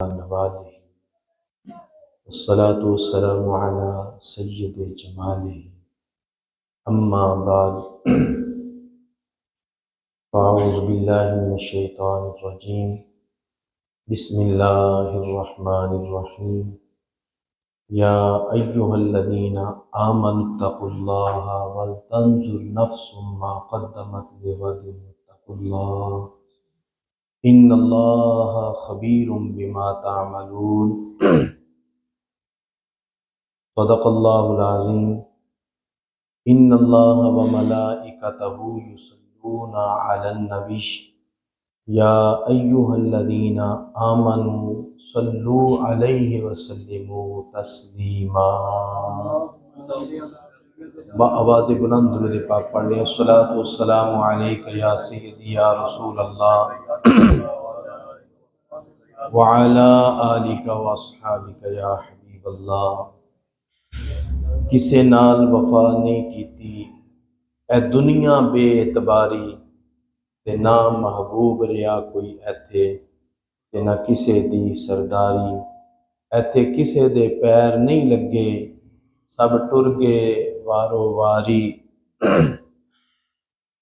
نواله والصلاة والسلام على سید جماله اما بعد فاعوذ باللہ من الشیطان الرجیم بسم اللہ الرحمن الرحیم یا ایہا الذین آمنوا اتقوا اللہ ولتنظر نفس ما قدمت لغد واتقوا اللہ ان اللہ خبیر بما تعملون صدق اللہ العظیم ان اللہ وملائکتہ یصلون علی النبی یا ایہا الذین آمنوا صلوا علیہ وسلموا تسلیما۔ بآواز بلند درود پاک پڑھ لیں۔ الصلاۃ والسلام علیک یا سیدی یا رسول اللہ وعلی آلک واصحابک یا حبیب اللہ۔ کسے نال وفا نہیں کیتی اے دنیا بے اعتباری تے نہ محبوب ریا کوئی ایتھے تے نہ کسے دی سرداری، ایتھے کسے دے پیر نہیں لگے سب ٹر گئے وارو واری،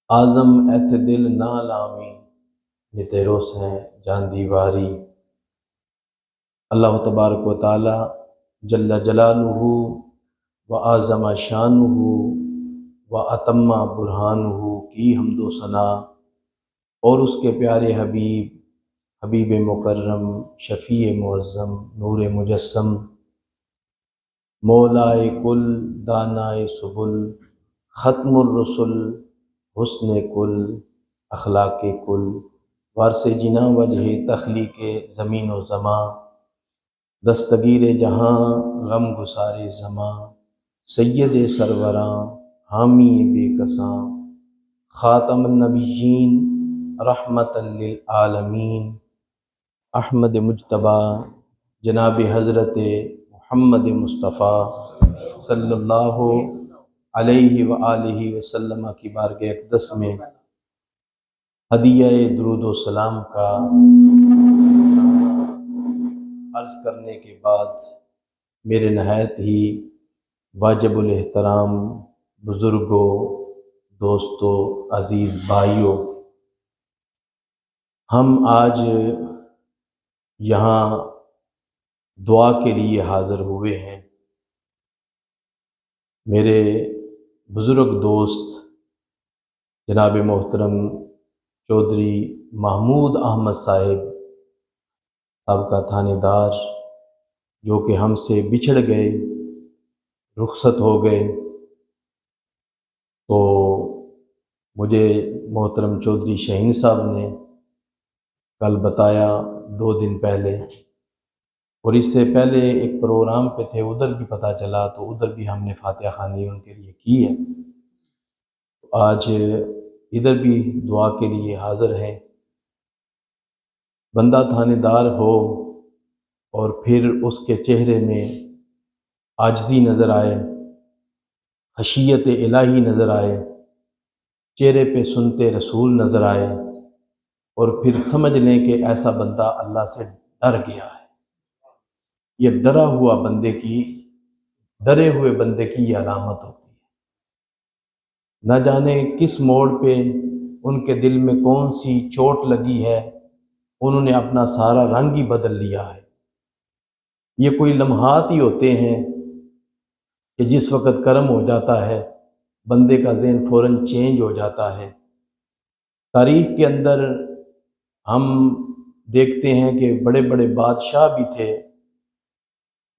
آزم ایتھے دل نہ لاویں جے تیرو سیں جاندی واری۔ اللہ تبارک و تعالی جل جلالہ و اعظم شانہ و اتم برہانہ کی حمد و ثنا اور اس کے پیارے حبیب مکرم شفیع معظم نور مجسم مولائے کل دانائے سبل ختم الرسل حسن کل اخلاق کل وارث جنا وجہ تخلیق زمین و زماں دستگیر جہاں غم گسار زماں سید سروراں حامی بے کساں خاتم النبیین رحمت للعالمین احمد مجتبیٰ جناب حضرت محمد مصطفیٰ صلی اللہ علیہ وآلہ وسلم کی بارگاہ اقدس میں ہدیہ درود و سلام کا عرض کرنے کے بعد میرے نہایت ہی واجب الاحترام بزرگوں، دوستوں، عزیز بھائیوں، ہم آج یہاں دعا کے لیے حاضر ہوئے ہیں۔ میرے بزرگ دوست جناب محترم چودھری محمود احمد صاحب کا تھانے دار جو کہ ہم سے بچھڑ گئے، رخصت ہو گئے، تو مجھے محترم چودھری شہین صاحب نے کل بتایا 2 دن پہلے، اور اس سے پہلے ایک پروگرام پہ تھے ادھر بھی پتہ چلا، تو ادھر بھی ہم نے فاتحہ خوانی ان کے لیے کی ہے۔ آج ادھر بھی دعا کے لیے حاضر ہیں۔ بندہ تھانے دار ہو اور پھر اس کے چہرے میں عاجزی نظر آئے، خشیت الہی نظر آئے، چہرے پہ سنتے رسول نظر آئے، اور پھر سمجھ لیں کہ ایسا بندہ اللہ سے ڈر گیا ہے۔ یہ ڈرے ہوئے بندے کی یہ علامت ہوتی ہے۔ نہ جانے کس موڑ پہ ان کے دل میں کون سی چوٹ لگی ہے، انہوں نے اپنا سارا رنگ ہی بدل لیا ہے۔ یہ کوئی لمحات ہی ہوتے ہیں کہ جس وقت کرم ہو جاتا ہے بندے کا ذہن فوراً چینج ہو جاتا ہے۔ تاریخ کے اندر ہم دیکھتے ہیں کہ بڑے بڑے بادشاہ بھی تھے،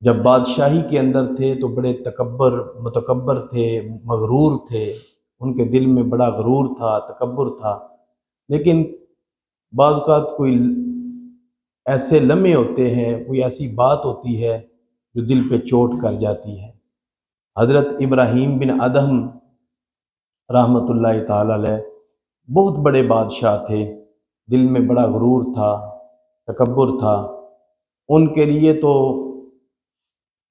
جب بادشاہی کے اندر تھے تو بڑے متکبر تھے، مغرور تھے، ان کے دل میں بڑا غرور تھا، تکبر تھا، لیکن بعض اوقات کوئی ایسے لمحے ہوتے ہیں، کوئی ایسی بات ہوتی ہے جو دل پہ چوٹ کر جاتی ہے۔ حضرت ابراہیم بن ادہم رحمۃ اللہ تعالی علیہ بہت بڑے بادشاہ تھے، دل میں بڑا غرور تھا، تکبر تھا۔ ان کے لیے تو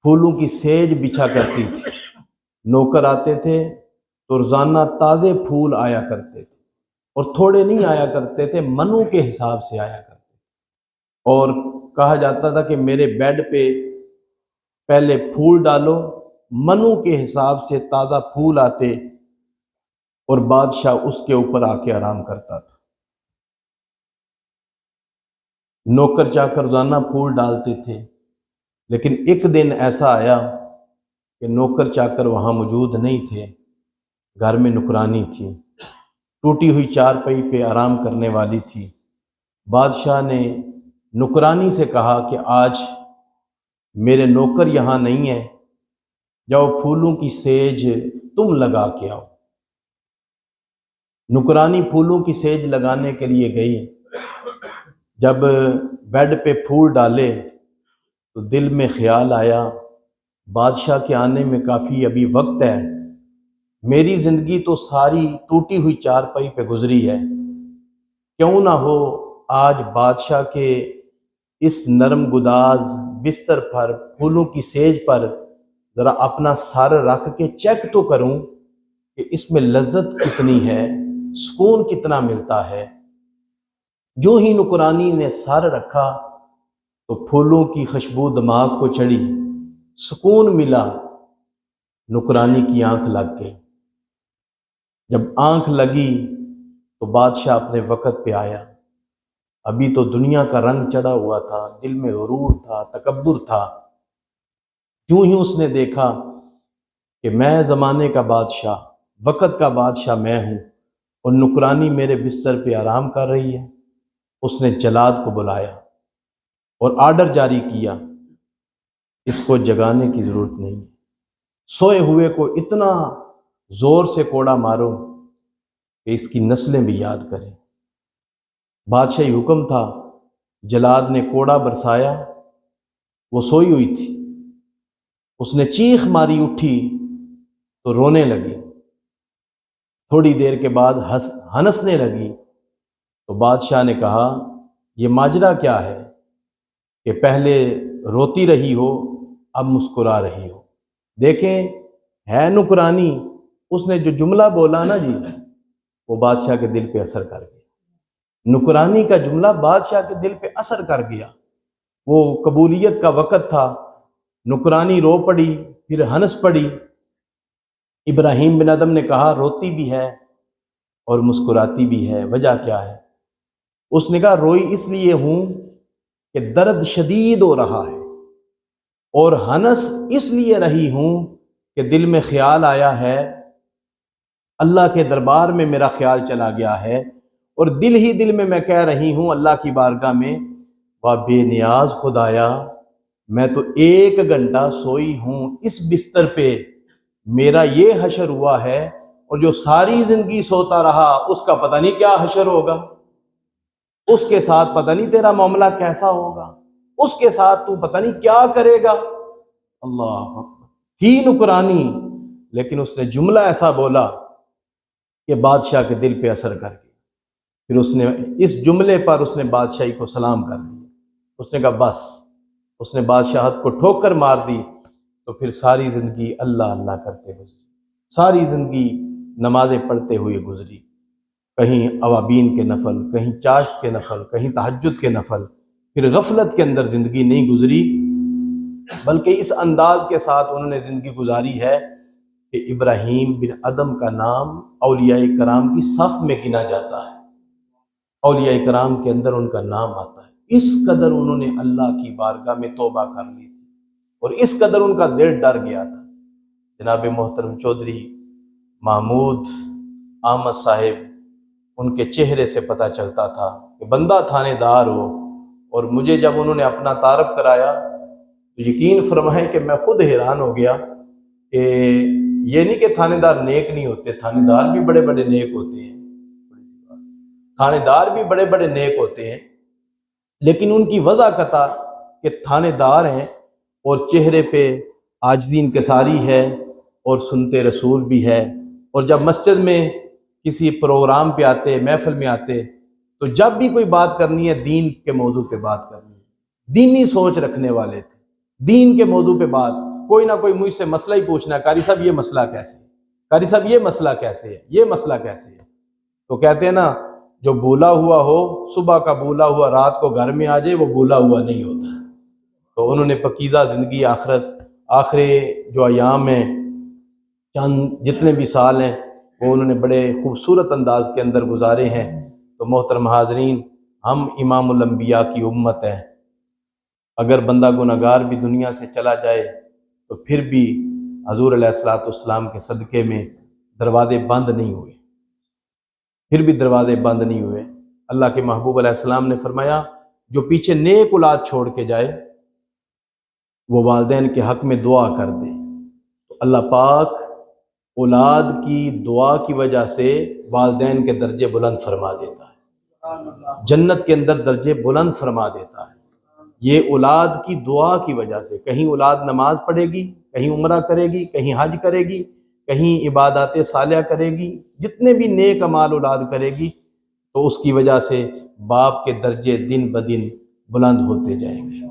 پھولوں کی سیج بچھا کرتی تھی، نوکر آتے تھے تو روزانہ تازے پھول آیا کرتے تھے، اور تھوڑے نہیں آیا کرتے تھے، منوں کے حساب سے آیا کرتے تھے، اور کہا جاتا تھا کہ میرے بیڈ پہ پہلے پھول ڈالو، منو کے حساب سے تازہ پھول آتے اور بادشاہ اس کے اوپر آ کے آرام کرتا تھا۔ نوکر چاکر روزانہ پھول ڈالتے تھے، لیکن ایک دن ایسا آیا کہ نوکر چاکر وہاں موجود نہیں تھے، گھر میں نوکرانی تھی، ٹوٹی ہوئی چارپائی پہ آرام کرنے والی تھی۔ بادشاہ نے نوکرانی سے کہا کہ آج میرے نوکر یہاں نہیں ہیں، جاؤ پھولوں کی سیج تم لگا کے آؤ۔ نوکرانی پھولوں کی سیج لگانے کے لیے گئی۔ جب بیڈ پہ پھول ڈالے تو دل میں خیال آیا بادشاہ کے آنے میں کافی ابھی وقت ہے، میری زندگی تو ساری ٹوٹی ہوئی چارپائی پہ گزری ہے، کیوں نہ ہو آج بادشاہ کے اس نرم گداز بستر پر پھولوں کی سیج پر ذرا اپنا سر رکھ کے چیک تو کروں کہ اس میں لذت کتنی ہے، سکون کتنا ملتا ہے۔ جو ہی نوکرانی نے سر رکھا تو پھولوں کی خوشبو دماغ کو چڑھی، سکون ملا، نوکرانی کی آنکھ لگ گئی۔ جب آنکھ لگی تو بادشاہ اپنے وقت پہ آیا۔ ابھی تو دنیا کا رنگ چڑھا ہوا تھا، دل میں غرور تھا، تکبر تھا۔ جو ہی اس نے دیکھا کہ میں زمانے کا بادشاہ، وقت کا بادشاہ میں ہوں اور نوکرانی میرے بستر پہ آرام کر رہی ہے، اس نے جلاد کو بلایا اور آرڈر جاری کیا، اس کو جگانے کی ضرورت نہیں ہے، سوئے ہوئے کو اتنا زور سے کوڑا مارو کہ اس کی نسلیں بھی یاد کریں۔ بادشاہی حکم تھا، جلاد نے کوڑا برسایا، وہ سوئی ہوئی تھی، اس نے چیخ ماری، اٹھی تو رونے لگی، تھوڑی دیر کے بعد ہنسنے لگی۔ تو بادشاہ نے کہا یہ ماجرا کیا ہے کہ پہلے روتی رہی ہو اب مسکرا رہی ہو؟ دیکھیں ہے نوکرانی، اس نے جو جملہ بولا نا جی وہ بادشاہ کے دل پہ اثر کر گیا۔ نوکرانی کا جملہ بادشاہ کے دل پہ اثر کر گیا۔ وہ قبولیت کا وقت تھا، نوکرانی رو پڑی، پھر ہنس پڑی۔ ابراہیم بن ادم نے کہا روتی بھی ہے اور مسکراتی بھی ہے، وجہ کیا ہے؟ اس نے کہا روئی اس لیے ہوں کہ درد شدید ہو رہا ہے، اور ہنس اس لیے رہی ہوں کہ دل میں خیال آیا ہے، اللہ کے دربار میں میرا خیال چلا گیا ہے، اور دل ہی دل میں میں کہہ رہی ہوں اللہ کی بارگاہ میں، واہ بے نیاز خدایا، میں تو 1 گھنٹہ سوئی ہوں اس بستر پہ، میرا یہ حشر ہوا ہے، اور جو ساری زندگی سوتا رہا اس کا پتہ نہیں کیا حشر ہوگا، اس کے ساتھ پتہ نہیں تیرا معاملہ کیسا ہوگا، اس کے ساتھ تو پتہ نہیں کیا کرے گا۔ اللہ اکبر۔ تھی نوکرانی، لیکن اس نے جملہ ایسا بولا کہ بادشاہ کے دل پہ اثر کر گیا۔ پھر اس نے اس جملے پر اس نے بادشاہی کو سلام کر دیا۔ اس نے کہا بس، اس نے بادشاہت کو ٹھوکر مار دی، تو پھر ساری زندگی اللہ اللہ کرتے گزری، ساری زندگی نمازیں پڑھتے ہوئے گزری، کہیں اوابین کے نفل، کہیں چاشت کے نفل، کہیں تہجد کے نفل، پھر غفلت کے اندر زندگی نہیں گزری، بلکہ اس انداز کے ساتھ انہوں نے زندگی گزاری ہے کہ ابراہیم بن ادم کا نام اولیاء کرام کی صف میں گنا جاتا ہے، اولیاء کرام کے اندر ان کا نام آتا ہے۔ اس قدر انہوں نے اللہ کی بارگاہ میں توبہ کر لی تھی، اور اس قدر ان کا دل ڈر گیا تھا۔ جناب محترم چودھری محمود احمد صاحب، ان کے چہرے سے پتہ چلتا تھا کہ بندہ تھانے دار ہو، اور مجھے جب انہوں نے اپنا تعارف کرایا تو یقین فرمائے کہ میں خود حیران ہو گیا کہ یہ نہیں کہ تھانے دار نیک نہیں ہوتے، تھانے دار بھی بڑے بڑے نیک ہوتے ہیں، تھانے دار بھی بڑے بڑے نیک ہوتے ہیں، لیکن ان کی وضع قطع کہ تھانے دار ہیں اور چہرے پہ عاجزی انکساری ہے اور سنتے رسول بھی ہے، اور جب مسجد میں کسی پروگرام پہ آتے، محفل میں آتے، تو جب بھی کوئی بات کرنی ہے دین کے موضوع پہ بات کرنی ہے، دینی سوچ رکھنے والے تھے، دین کے موضوع پہ بات، کوئی نہ کوئی مجھ سے مسئلہ ہی پوچھنا، قاری صاحب یہ مسئلہ کیسے ہے، قاری صاحب یہ مسئلہ کیسے ہے، یہ مسئلہ کیسے ہے، تو کہتے ہیں نا جو بولا ہوا ہو، صبح کا بولا ہوا رات کو گھر میں آ جائے، وہ بولا ہوا نہیں ہوتا۔ تو انہوں نے پاکیزہ زندگی آخری جو ایام ہیں، چند جتنے بھی سال ہیں، وہ انہوں نے بڑے خوبصورت انداز کے اندر گزارے ہیں۔ تو محترم حاضرین، ہم امام الانبیاء کی امت ہیں۔ اگر بندہ گنہگار بھی دنیا سے چلا جائے تو پھر بھی حضور علیہ الصلوۃ والسلام کے صدقے میں دروازے بند نہیں ہوئے، پھر بھی دروازے بند نہیں ہوئے۔ اللہ کے محبوب علیہ السلام نے فرمایا، جو پیچھے نیک اولاد چھوڑ کے جائے وہ والدین کے حق میں دعا کر دے، تو اللہ پاک اولاد کی دعا کی وجہ سے والدین کے درجے بلند فرما دیتا ہے، جنت کے اندر درجے بلند فرما دیتا ہے، یہ اولاد کی دعا کی وجہ سے۔ کہیں اولاد نماز پڑھے گی، کہیں عمرہ کرے گی، کہیں حج کرے گی، کہیں عبادات صالحہ کرے گی، جتنے بھی نیک اعمال اولاد کرے گی، تو اس کی وجہ سے باپ کے درجے دن بدن بلند ہوتے جائیں گے۔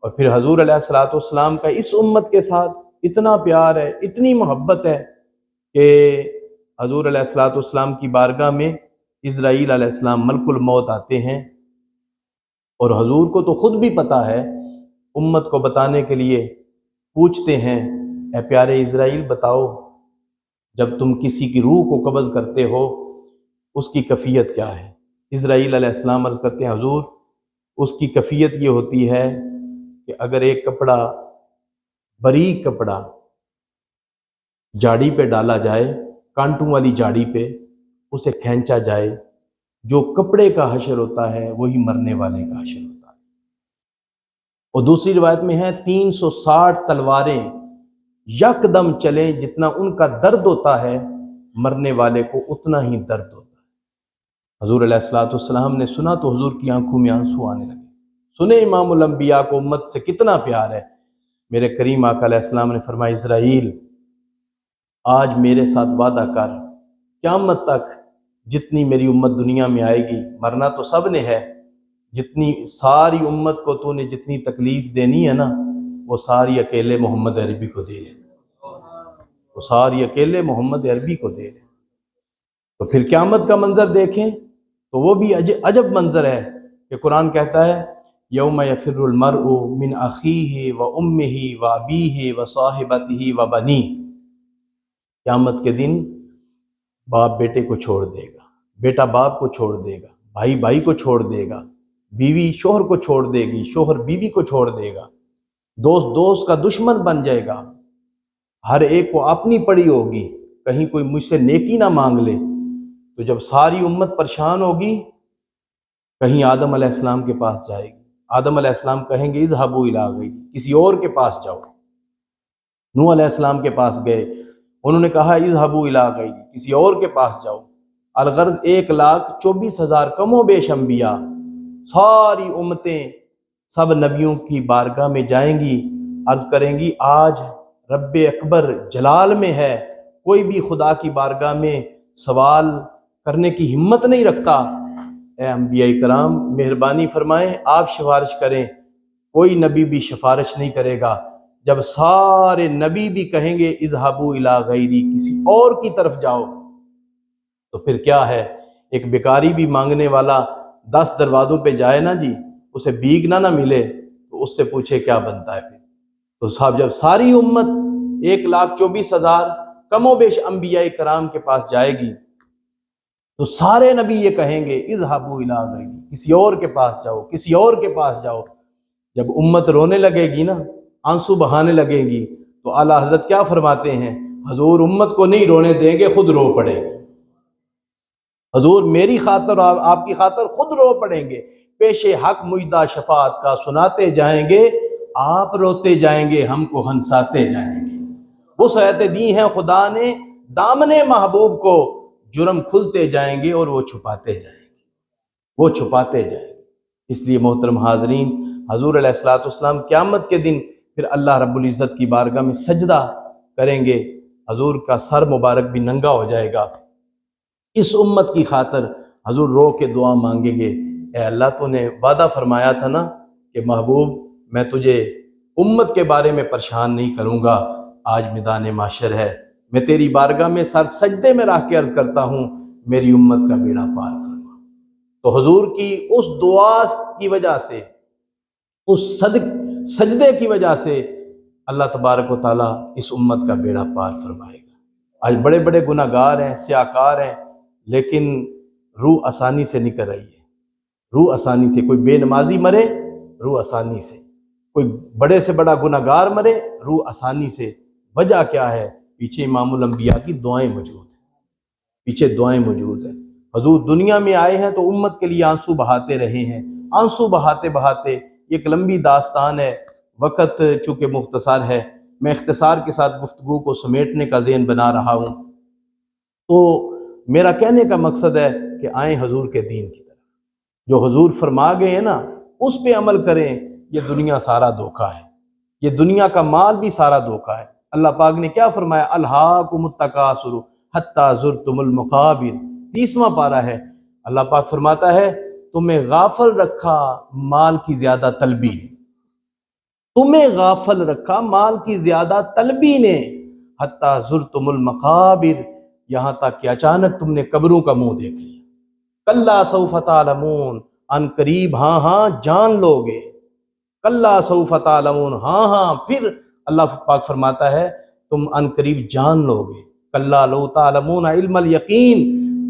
اور پھر حضور علیہ الصلوۃ والسلام کا اس امت کے ساتھ اتنا پیار ہے، اتنی محبت ہے کہ حضور علیہ الصلوۃ والسلام کی بارگاہ میں اسرائیل علیہ السلام ملک الموت آتے ہیں، اور حضور کو تو خود بھی پتہ ہے، امت کو بتانے کے لیے پوچھتے ہیں، اے پیارے اسرائیل بتاؤ، جب تم کسی کی روح کو قبض کرتے ہو اس کی کیفیت کیا ہے؟ اسرائیل علیہ السلام عرض کرتے ہیں، حضور اس کی کیفیت یہ ہوتی ہے کہ اگر ایک کپڑا، باریک کپڑا جاڑی پہ ڈالا جائے، کانٹوں والی جاڑی پہ اسے کھینچا جائے، جو کپڑے کا حشر ہوتا ہے وہی مرنے والے کا حشر ہوتا ہے۔ اور دوسری روایت میں ہے 360 تلواریں یکدم چلیں، جتنا ان کا درد ہوتا ہے مرنے والے کو اتنا ہی درد ہوتا ہے۔ حضور علیہ الصلوۃ والسلام نے سنا تو حضور کی آنکھوں میں آنسو آنے لگے۔ سنیں امام الانبیاء کو امت سے کتنا پیار ہے۔ میرے کریم آقا علیہ السلام نے فرمایا، اسرائیل آج میرے ساتھ وعدہ کر، قیامت تک جتنی میری امت دنیا میں آئے گی، مرنا تو سب نے ہے، جتنی ساری امت کو تو نے جتنی تکلیف دینی ہے نا، وہ ساری اکیلے محمد عربی کو دے لے، وہ ساری اکیلے محمد عربی کو دے لے۔ تو پھر قیامت کا منظر دیکھیں تو وہ بھی عجب منظر ہے کہ قرآن کہتا ہے، یوم یفر المرء من اخیہ و امہ و ابیہ و صاحبتہ و بنیہ، قیامت کے دن باپ بیٹے کو چھوڑ دے گا، بیٹا باپ کو چھوڑ دے گا، بھائی بھائی کو چھوڑ دے گا، بیوی شوہر کو چھوڑ دے گی، شوہر بیوی کو چھوڑ دے گا، دوست دوست کا دشمن بن جائے گا، ہر ایک کو اپنی پڑی ہوگی، کہیں کوئی مجھ سے نیکی نہ مانگ لے۔ تو جب ساری امت پریشان ہوگی، کہیں آدم علیہ السلام کے پاس جائے گی، آدم علیہ السلام کہیں گے اذهبوا الی غیری، کسی اور کے پاس جاؤ۔ نوح علیہ السلام کے پاس گئے، انہوں نے کہا اذهبوا الی غیری، کسی اور کے پاس جاؤ۔ الغرض 1,24,000 کم و بیش انبیاء، ساری امتیں سب نبیوں کی بارگاہ میں جائیں گی، عرض کریں گی آج رب اکبر جلال میں ہے، کوئی بھی خدا کی بارگاہ میں سوال کرنے کی ہمت نہیں رکھتا، اے انبیاء کرام مہربانی فرمائیں آپ سفارش کریں۔ کوئی نبی بھی سفارش نہیں کرے گا۔ جب سارے نبی بھی کہیں گے اذهبوا الی غیری، کسی اور کی طرف جاؤ، تو پھر کیا ہے، ایک بیکاری بھی مانگنے والا 10 دروازوں پہ جائے نا جی، اسے بھیک نہ ملے تو اس سے پوچھے کیا بنتا ہے پھر۔ تو صاحب جب ساری امت 1,24,000 کم و بیش انبیاء کرام کے پاس جائے گی تو سارے نبی یہ کہیں گے اذهبوا الی غیری، کسی اور کے پاس جاؤ، کسی اور کے پاس جاؤ۔ جب امت رونے لگے گی نا، آنسو بہانے لگے گی، تو اعلیٰ حضرت کیا فرماتے ہیں، حضور امت کو نہیں رونے دیں گے، خود رو پڑیں گے۔ حضور میری خاطر اور آپ کی خاطر خود رو پڑیں گے، پیش حق مجدہ شفاعت کا سناتے جائیں گے، آپ روتے جائیں گے، ہم کو ہنساتے جائیں گے۔ وسعت دی ہیں خدا نے دامن محبوب کو، جرم کھلتے جائیں گے اور وہ چھپاتے جائیں گے، وہ چھپاتے جائیں گے۔ اس لیے محترم حاضرین، حضور علیہ الصلوۃ والسلام قیامت کے دن پھر اللہ رب العزت کی بارگاہ میں سجدہ کریں گے، حضور کا سر مبارک بھی ننگا ہو جائے گا۔ اس امت کی خاطر حضور رو کے دعا مانگیں گے، اے اللہ تو نے وعدہ فرمایا تھا نا کہ محبوب میں تجھے امت کے بارے میں پریشان نہیں کروں گا، آج میدان محشر ہے، میں تیری بارگاہ میں سر سجدے میں رکھ کے عرض کرتا ہوں میری امت کا بیڑا پار فرما۔ تو حضور کی اس دعا کی وجہ سے، اس سجدے کی وجہ سے اللہ تبارک و تعالیٰ اس امت کا بیڑا پار فرمائے گا۔ آج بڑے بڑے گناہ گار ہیں، سیاکار ہیں، لیکن روح آسانی سے نکل رہی ہے، روح آسانی سے۔ کوئی بے نمازی مرے، روح آسانی سے۔ کوئی بڑے سے بڑا گناہ گار مرے، روح آسانی سے۔ وجہ کیا ہے؟ پیچھے امام الانبیاء کی دعائیں موجود ہیں، پیچھے دعائیں موجود ہیں۔ حضور دنیا میں آئے ہیں تو امت کے لیے آنسو بہاتے رہے ہیں، آنسو بہاتے بہاتے۔ یہ ایک لمبی داستان ہے، وقت چونکہ مختصر ہے، میں اختصار کے ساتھ گفتگو کو سمیٹنے کا ذہن بنا رہا ہوں۔ تو میرا کہنے کا مقصد ہے کہ آئیں حضور کے دین کی طرف، جو حضور فرما گئے ہیں نا اس پہ عمل کریں۔ یہ دنیا سارا دھوکہ ہے، یہ دنیا کا مال بھی سارا دھوکہ ہے۔ اللہ پاک نے کیا فرمایا؟ الہاکم التکاثر حتی زرتم المقابر، 30واں پارہ ہے۔ اللہ پاک فرماتا ہے تمہیں غافل رکھا مال کی زیادہ طلبی نے، تمہیں غافل رکھا مال کی زیادہ طلبی نے، حتی زرتم المقابر، یہاں تک کہ اچانک تم نے قبروں کا منہ دیکھ لیا۔ کلا سوف تعلمون، ان قریب ہاں ہاں جان لو گے۔ کلا سوف تعلمون، ہاں ہاں پھر اللہ پاک فرماتا ہے تم ان قریب جان لو گے۔ کلا لو تعلمون علم الیقین،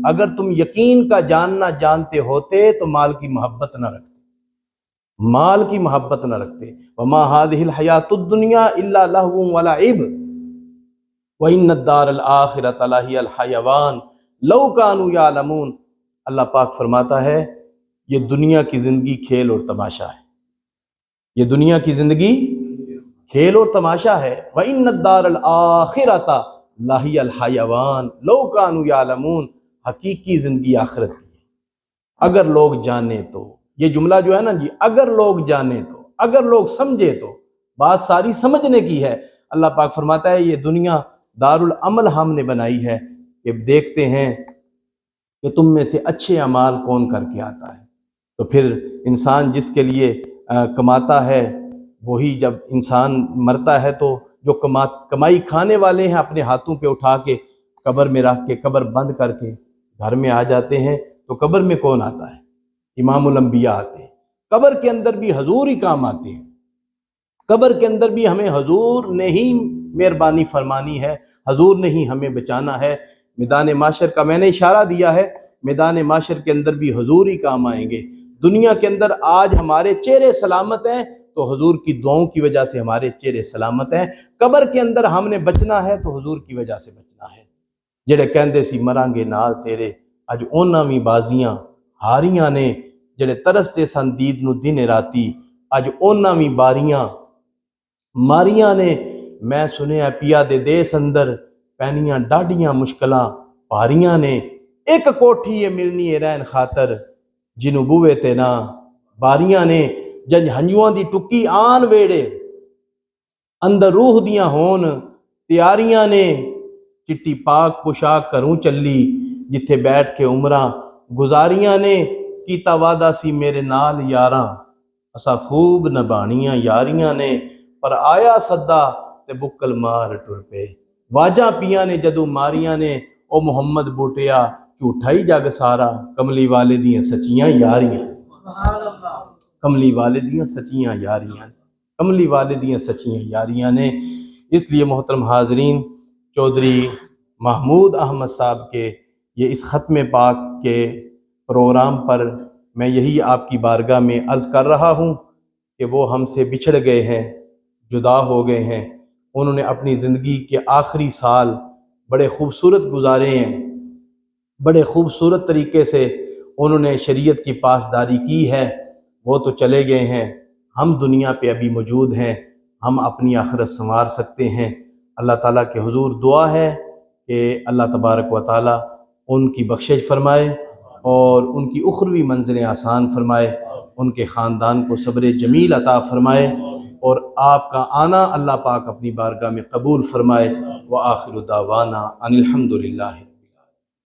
اگر تم یقین کا جاننا جانتے ہوتے تو مال کی محبت نہ رکھتے، مال کی محبت نہ رکھتے۔ وما هذه الحیاۃ الدنیا الا لہو ولعب وان الدار الآخرۃ لہی الحیوان لو کانوا یعلمون۔ اللہ پاک فرماتا ہے یہ دنیا کی زندگی کھیل اور تماشا ہے، یہ دنیا کی زندگی کھیل اور تماشا ہے۔ وان الدار الآخرۃ لہی الحیوان لو کانوا یعلمون، حقیقی زندگی آخرت کی ہے، اگر لوگ جانیں تو۔ یہ جملہ جو ہے نا جی، اگر لوگ جانیں تو، اگر لوگ سمجھے تو، بات ساری سمجھنے کی ہے۔ اللہ پاک فرماتا ہے یہ دنیا دار العمل ہم نے بنائی ہے کہ دیکھتے ہیں کہ تم میں سے اچھے اعمال کون کر کے آتا ہے۔ تو پھر انسان جس کے لیے کماتا ہے وہی جب انسان مرتا ہے تو جو کمائی کھانے والے ہیں اپنے ہاتھوں پہ اٹھا کے قبر میں رکھ کے، قبر بند کر کے گھر میں آ جاتے ہیں، تو قبر میں کون آتا ہے؟ امام الانبیاء آتے ہیں۔ قبر کے اندر بھی حضور ہی کام آتے ہیں، قبر کے اندر بھی ہمیں حضور نے ہی مہربانی فرمانی ہے، حضور نے ہی ہمیں بچانا ہے۔ میدان معاشر کا میں نے اشارہ دیا ہے، میدان معاشر کے اندر بھی حضور ہی کام آئیں گے۔ دنیا کے اندر آج ہمارے چہرے سلامت ہیں تو حضور کی دعاؤں کی وجہ سے ہمارے چہرے سلامت ہیں۔ قبر کے اندر ہم نے بچنا ہے تو حضور کی وجہ سے بچنا ہے۔ جڑے کہندے سی مران گے نال تیرے، اج اونا بھی بازیاں ہاریاں نے، جڑے ترستے سن دید نو دن راتی، اج اونا بھی باریاں ماریاں نے۔ میں سنیا پیا دے دیس اندر پینیاں ڈاڈیاں مشکلاں پاریاں نے، ایک کوٹھی یہ ملنی ہے رہن خاطر جنوں بوے تے نا باریاں نے۔ جنج ہنجواں دی ٹکی آن ویڑے اندر روح دیاں ہون تیاریاں نے، چٹی پاک پوشاک کروں چلی جتھے بیٹھ کے عمراں گزاریاں نے۔ کیتا وعدہ سی میرے نال یاراں اسا خوب نبھانیاں یاریاں نے، پر آیا صدا تے بکل مار ٹر پے۔ واجاں پیاں نے جدوں ماریاں نے، او محمد بوٹیا جھوٹا ہی جگ سارا، کملی والے دیاں سچیاں یاریاں، کملی والے دیاں سچیاں یاریاں، کملی والے دیاں سچیاں یاریاں نے۔ اس لیے محترم حاضرین، چودھری محمود احمد صاحب کے یہ اس ختم پاک کے پروگرام پر میں یہی آپ کی بارگاہ میں عرض کر رہا ہوں کہ وہ ہم سے بچھڑ گئے ہیں، جدا ہو گئے ہیں۔ انہوں نے اپنی زندگی کے آخری سال بڑے خوبصورت گزارے ہیں، بڑے خوبصورت طریقے سے انہوں نے شریعت کی پاسداری کی ہے۔ وہ تو چلے گئے ہیں، ہم دنیا پہ ابھی موجود ہیں، ہم اپنی آخرت سنوار سکتے ہیں۔ اللہ تعالیٰ کے حضور دعا ہے کہ اللہ تبارک و تعالیٰ ان کی بخشش فرمائے اور ان کی اخروی منزلیں آسان فرمائے، ان کے خاندان کو صبر جمیل عطا فرمائے، اور آپ کا آنا اللہ پاک اپنی بارگاہ میں قبول فرمائے۔ وآخر دعوانا ان الحمد للہ۔